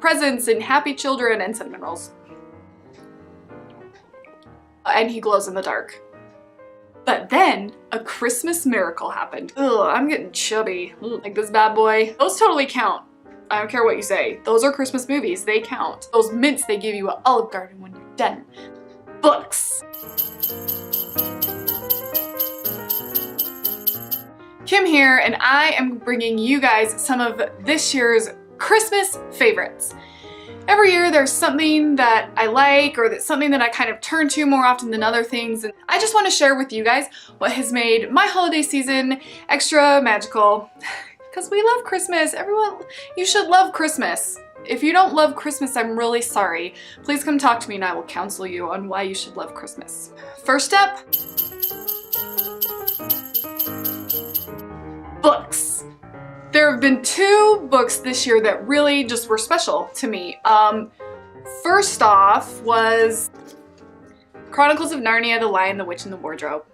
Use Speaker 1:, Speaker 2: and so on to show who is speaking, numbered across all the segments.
Speaker 1: Presents and happy children and cinnamon rolls. And he glows in the dark. But then a Christmas miracle happened. Ugh, I'm getting chubby. Ugh, like this bad boy. Those totally count. I don't care what you say. Those are Christmas movies. They count. Those mints they give you at Olive Garden when you're done. Books. Kim here, and I am bringing you guys some of this year's Christmas favorites. Every year there's something that I like or that's something that I kind of turn to more often than other things, and I just want to share with you guys what has made my holiday season extra magical. Because we love Christmas. Everyone, you should love Christmas. If you don't love Christmas, I'm really sorry. Please come talk to me and I will counsel you on why you should love Christmas. First up, books. There have been two books this year that really just were special to me. First off was Chronicles of Narnia, The Lion, the Witch, and the Wardrobe.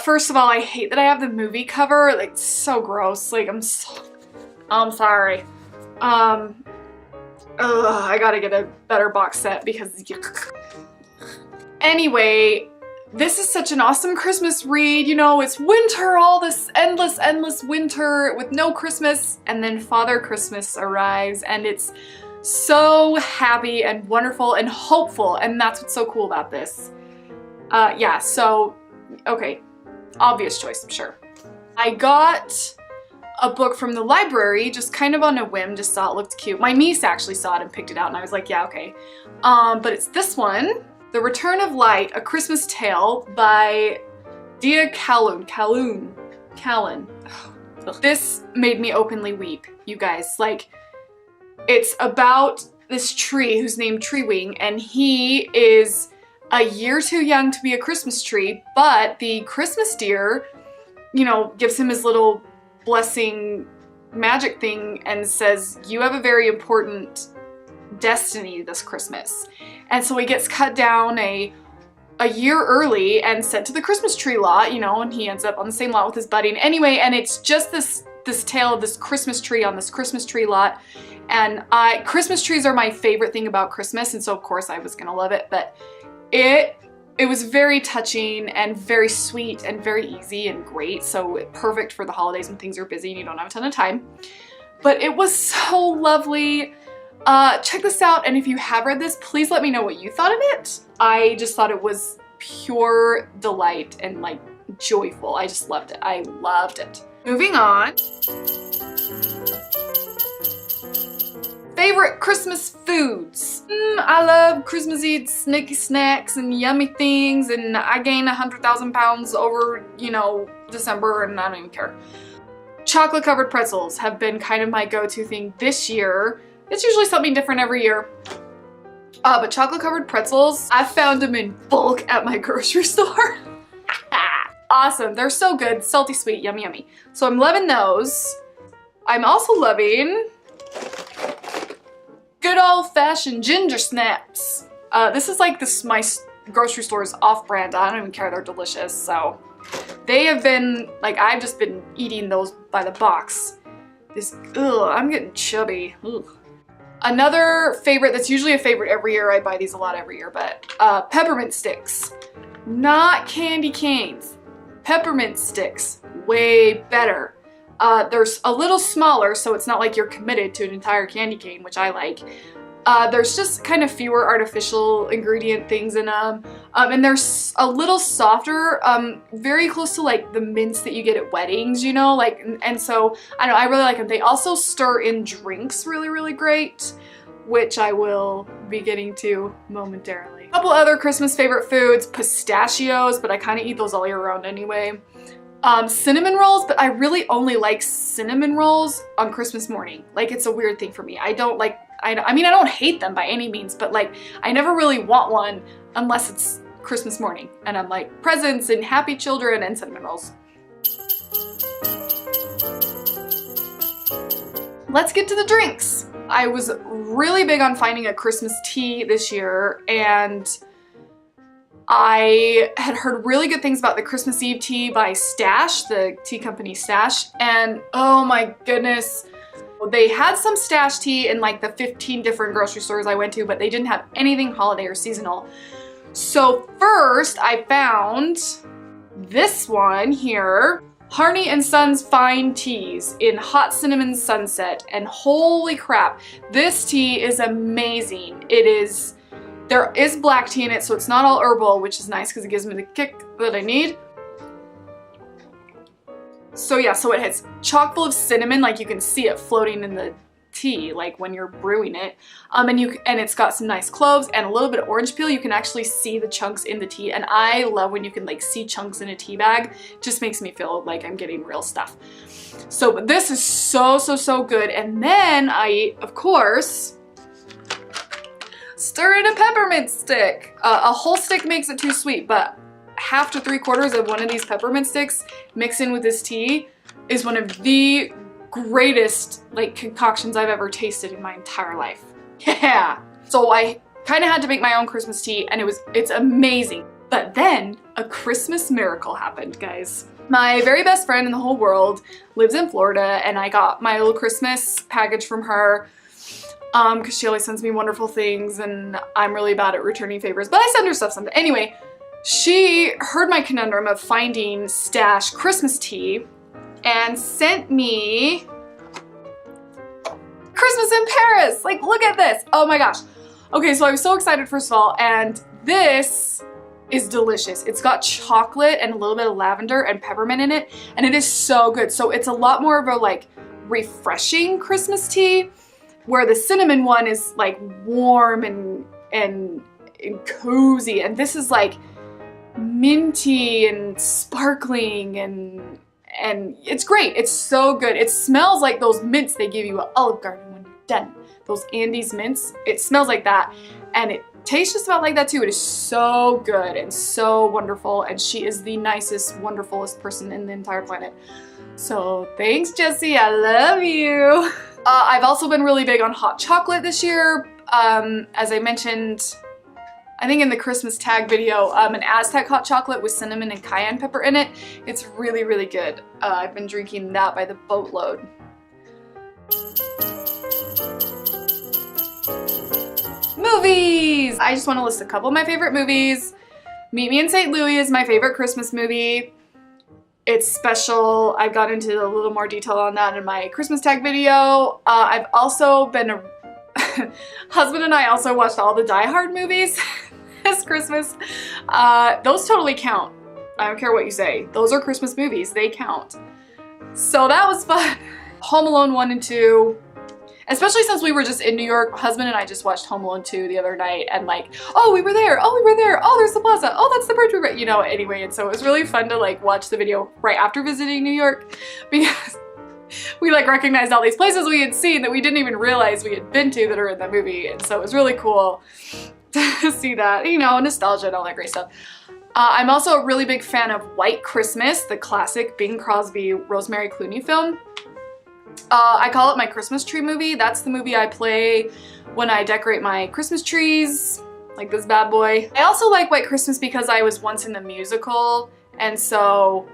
Speaker 1: First of all, I hate that I have the movie cover. Like, it's so gross. Like, I'm sorry. I gotta get a better box set because anyway, this is such an awesome Christmas read. You know, it's winter, all this endless winter with no Christmas, and then Father Christmas arrives and it's so happy and wonderful and hopeful, and that's what's so cool about this. Yeah, so okay, obvious choice, sure. I got a book from the library just kind of on a whim, just saw it looked cute. My niece actually saw it and picked it out and I was like, yeah, okay. But it's this one, The Return of Light, A Christmas Tale by Dia Calhoun. This made me openly weep, you guys. Like, it's about this tree who's named Treewing, and he is a year too young to be a Christmas tree, but the Christmas deer, you know, gives him his little blessing magic thing and says, you have a very important destiny this Christmas. And so he gets cut down a year early and sent to the Christmas tree lot, you know, and he ends up on the same lot with his buddy. And anyway, and it's just this tale of this Christmas tree on this Christmas tree lot. And Christmas trees are my favorite thing about Christmas, and so of course I was gonna love it, but it was very touching and very sweet and very easy and great, so perfect for the holidays when things are busy and you don't have a ton of time. But it was so lovely. Check this out, and if you have read this, please let me know what you thought of it. I just thought it was pure delight and like joyful. I just loved it. I loved it. Moving on. Favorite Christmas foods. I love Christmassy snicky snacks and yummy things, and I gained 100,000 pounds over, you know, December, and I don't even care. Chocolate covered pretzels have been kind of my go-to thing this year. It's usually something different every year. But chocolate covered pretzels, I found them in bulk at my grocery store. Awesome, they're so good, salty sweet, yummy yummy. So I'm loving those. I'm also loving good old-fashioned ginger snaps. This is like my grocery store's off-brand. I don't even care, they're delicious. So they have been, like, I've just been eating those by the box. I'm getting chubby. Ugh. Another favorite that's usually a favorite every year, I buy these a lot every year, but peppermint sticks. Not candy canes. Peppermint sticks, way better. They're a little smaller, so it's not like you're committed to an entire candy cane, which I like. There's just kind of fewer artificial ingredient things in them. And they're a little softer, very close to like the mints that you get at weddings, you know? Like, and so, I don't know, I really like them. They also stir in drinks really, really great, which I will be getting to momentarily. A couple other Christmas favorite foods, pistachios, but I kind of eat those all year round anyway. Cinnamon rolls, but I really only like cinnamon rolls on Christmas morning. Like, it's a weird thing for me. I don't like, I mean, I don't hate them by any means, but like, I never really want one unless it's Christmas morning. And I'm like, presents and happy children and cinnamon rolls. Let's get to the drinks. I was really big on finding a Christmas tea this year, and I had heard really good things about the Christmas Eve tea by Stash, the tea company Stash, and oh my goodness, They had some stash tea in like the 15 different grocery stores I went to, but they didn't have anything holiday or seasonal. So first I found this one here, Harney and Sons Fine Teas in Hot Cinnamon Sunset, and holy crap, this tea is amazing. There is black tea in it, so it's not all herbal, which is nice because it gives me the kick that I need. So yeah, so it has chock full of cinnamon, like you can see it floating in the tea, like when you're brewing it. And it's got some nice cloves and a little bit of orange peel. You can actually see the chunks in the tea, and I love when you can like see chunks in a tea bag. It just makes me feel like I'm getting real stuff. So this is so good. And then I, of course, stir in a peppermint stick. A whole stick makes it too sweet, but half to 3/4 of one of these peppermint sticks mixed in with this tea is one of the greatest like concoctions I've ever tasted in my entire life. Yeah. So I kind of had to make my own Christmas tea, and it's amazing. But then a Christmas miracle happened, guys. My very best friend in the whole world lives in Florida, and I got my little Christmas package from her because she always sends me wonderful things, and I'm really bad at returning favors, but I send her stuff sometimes. Anyway, she heard my conundrum of finding stash Christmas tea and sent me Christmas in Paris. Like, look at this. Oh my gosh. Okay, so I was so excited, first of all, and this is delicious. It's got chocolate and a little bit of lavender and peppermint in it, and it is so good. So it's a lot more of a like refreshing Christmas tea, where the cinnamon one is like warm and cozy, and this is like minty and sparkling and it's great. It's so good. It smells like those mints they give you at Olive Garden when you're done. Those Andes mints. It smells like that, and it tastes just about like that too. It is so good and so wonderful, and she is the nicest, wonderfulest person in the entire planet. So thanks, Jessie. I love you. I've also been really big on hot chocolate this year. As I mentioned, I think in the Christmas tag video, an Aztec hot chocolate with cinnamon and cayenne pepper in it. It's really, really good. I've been drinking that by the boatload. Movies! I just want to list a couple of my favorite movies. Meet Me in St. Louis is my favorite Christmas movie. It's special. I got into a little more detail on that in my Christmas tag video. I've also been husband and I also watched all the Die Hard movies this Christmas. Those totally count. I don't care what you say. Those are Christmas movies. They count. So that was fun. Home Alone 1 and 2. Especially since we were just in New York. Husband and I just watched Home Alone 2 the other night, and like, oh, we were there. Oh, we were there. Oh, there's the plaza. Oh, that's the bridge we were, you know, anyway. And so it was really fun to like watch the video right after visiting New York, because we like recognized all these places we had seen that we didn't even realize we had been to that are in the movie. And so it was really cool to see that, you know, nostalgia and all that great stuff. I'm also a really big fan of White Christmas, the classic Bing Crosby, Rosemary Clooney film. I call it my Christmas tree movie. That's the movie I play when I decorate my Christmas trees, like this bad boy. I also like White Christmas because I was once in the musical, and so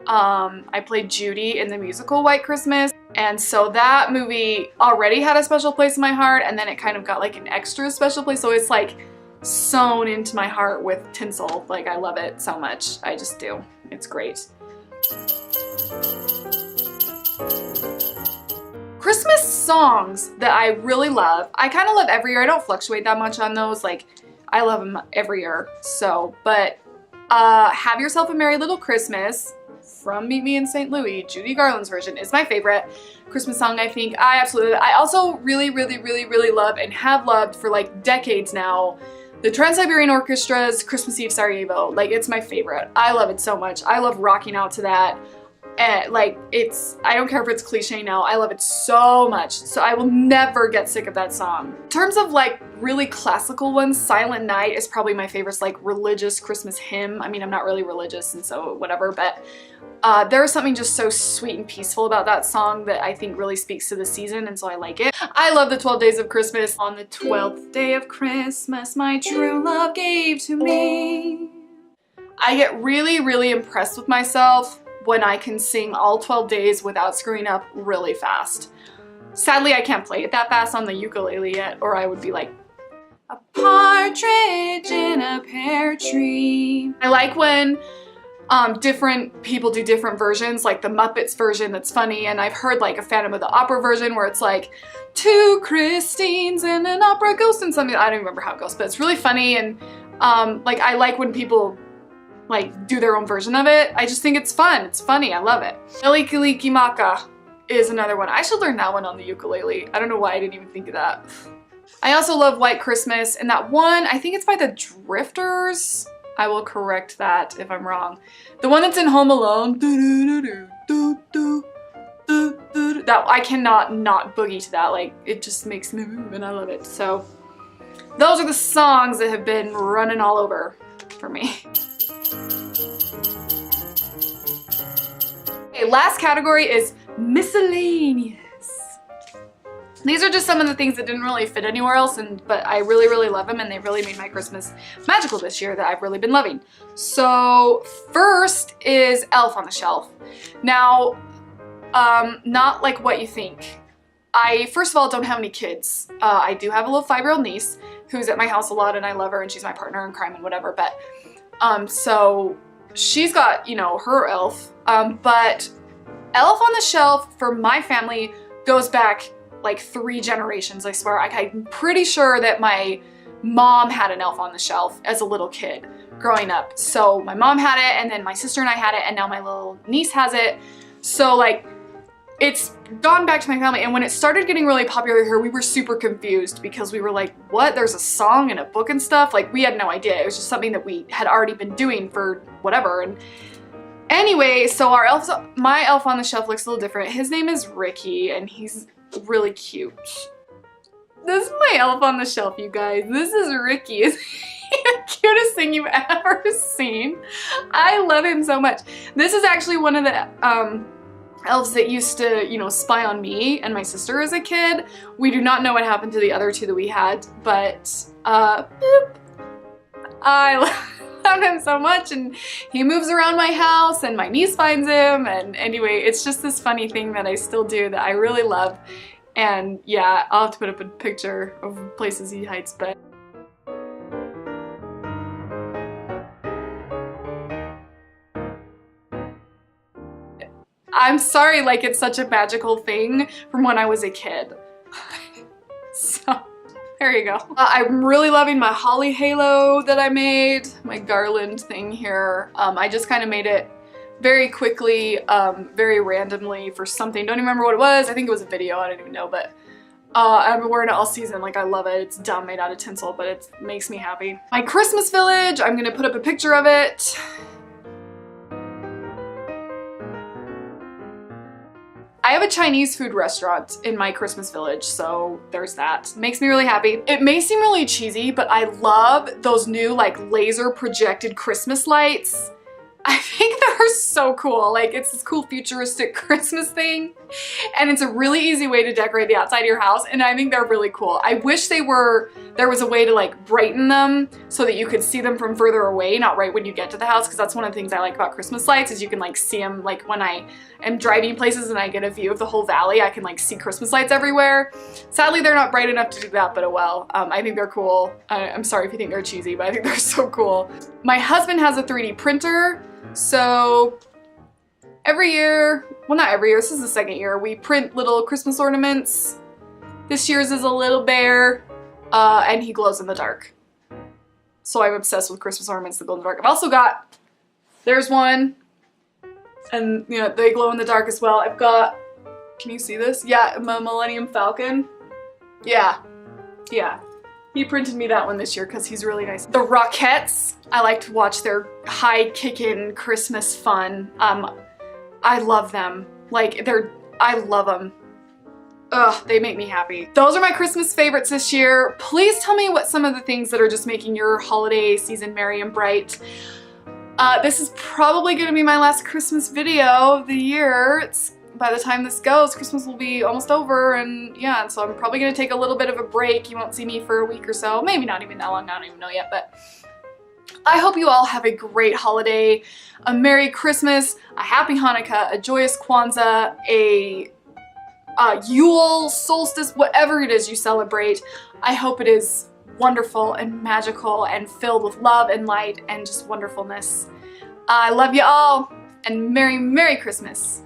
Speaker 1: I played Judy in the musical White Christmas, and so that movie already had a special place in my heart, and then it kind of got like an extra special place, so it's like sewn into my heart with tinsel. Like, I love it so much. I just do. It's great. Christmas songs that I really love. I kind of love every year. I don't fluctuate that much on those. Like, I love them every year. So, but Have Yourself a Merry Little Christmas from Meet Me in St. Louis, Judy Garland's version, is my favorite Christmas song, I think. I also really love and have loved for like decades now the Trans-Siberian Orchestra's Christmas Eve Sarajevo. Like, it's my favorite. I love it so much. I love rocking out to that. Like, I don't care if it's cliche now, I love it so much. So I will never get sick of that song. In terms of like really classical ones, Silent Night is probably my favorite like religious Christmas hymn. I mean, I'm not really religious and so whatever, but there is something just so sweet and peaceful about that song that I think really speaks to the season, and so I like it. I love the 12 Days of Christmas. On the 12th day of Christmas, my true love gave to me. I get really impressed with myself when I can sing all 12 days without screwing up really fast. Sadly, I can't play it that fast on the ukulele yet, or I would be like, a partridge in a pear tree. I like when different people do different versions, like the Muppets version that's funny, and I've heard like a Phantom of the Opera version where it's like, two Christines and an opera ghost and something. I don't remember how it goes, but it's really funny, and like I like when people like do their own version of it. I just think it's fun. It's funny. I love it. Melikilikimaka is another one. I should learn that one on the ukulele. I don't know why I didn't even think of that. I also love White Christmas, and that one, I think it's by the Drifters. I will correct that if I'm wrong. The one that's in Home Alone. That I cannot not boogie to that. Like, it just makes me move and I love it. So those are the songs that have been running all over for me. Okay, last category is miscellaneous. These are just some of the things that didn't really fit anywhere else, but I really, really love them, and they really made my Christmas magical this year that I've really been loving. So first is Elf on the Shelf. Now, not like what you think. I, first of all, don't have any kids. I do have a little 5-year-old niece who's at my house a lot, and I love her, and she's my partner in crime and whatever, but so she's got, you know, her elf, but Elf on the Shelf for my family goes back like 3 generations, I swear. I'm pretty sure that my mom had an Elf on the Shelf as a little kid growing up. So my mom had it, and then my sister and I had it, and now my little niece has it. So like, it's gone back to my family, and when it started getting really popular here, we were super confused because we were like, what? There's a song and a book and stuff? Like, we had no idea. It was just something that we had already been doing for whatever. And anyway, so my Elf on the Shelf looks a little different. His name is Ricky, and he's really cute. This is my Elf on the Shelf, you guys. This is Ricky. Is he the cutest thing you've ever seen? I love him so much. This is actually one of the elves that used to, you know, spy on me and my sister as a kid. We do not know what happened to the other 2 that we had, but boop. I love him so much, and he moves around my house, and my niece finds him, and anyway, it's just this funny thing that I still do that I really love. And yeah, I'll have to put up a picture of places he hides, but I'm sorry, like, it's such a magical thing from when I was a kid. So there you go. I'm really loving my holly halo that I made, my garland thing here. I just kind of made it very quickly, very randomly for something. Don't even remember what it was. I think it was a video. I don't even know, but I've been wearing it all season. Like, I love it. It's dumb, made out of tinsel, but it makes me happy. My Christmas village, I'm gonna put up a picture of it. I have a Chinese food restaurant in my Christmas village, so there's that. Makes me really happy. It may seem really cheesy, but I love those new like laser projected Christmas lights. I think they're so cool. Like, it's this cool futuristic Christmas thing, and it's a really easy way to decorate the outside of your house, and I think they're really cool. I wish there was a way to like brighten them so that you could see them from further away, not right when you get to the house, because that's one of the things I like about Christmas lights is you can like see them, like when I am driving places and I get a view of the whole valley, I can like see Christmas lights everywhere. Sadly, they're not bright enough to do that, but oh well. I think they're cool. I'm sorry if you think they're cheesy, but I think they're so cool. My husband has a 3D printer. So every year, well, not every year, this is the 2nd year, we print little Christmas ornaments. This year's is a little bear, and he glows in the dark. So I'm obsessed with Christmas ornaments that glow in the dark. I've also got, there's one, and you know, they glow in the dark as well. I've got, can you see this? Yeah, my Millennium Falcon. Yeah. He printed me that one this year because he's really nice. The Rockettes, I like to watch their high-kicking Christmas fun. I love them. Like, I love them. Ugh, they make me happy. Those are my Christmas favorites this year. Please tell me what some of the things that are just making your holiday season merry and bright. This is probably gonna be my last Christmas video of the year. By the time this goes, Christmas will be almost over, and yeah, so I'm probably gonna take a little bit of a break. You won't see me for a week or so. Maybe not even that long, I don't even know yet, but I hope you all have a great holiday, a Merry Christmas, a Happy Hanukkah, a joyous Kwanzaa, a Yule, solstice, whatever it is you celebrate. I hope it is wonderful and magical and filled with love and light and just wonderfulness. I love you all, and Merry, Merry Christmas.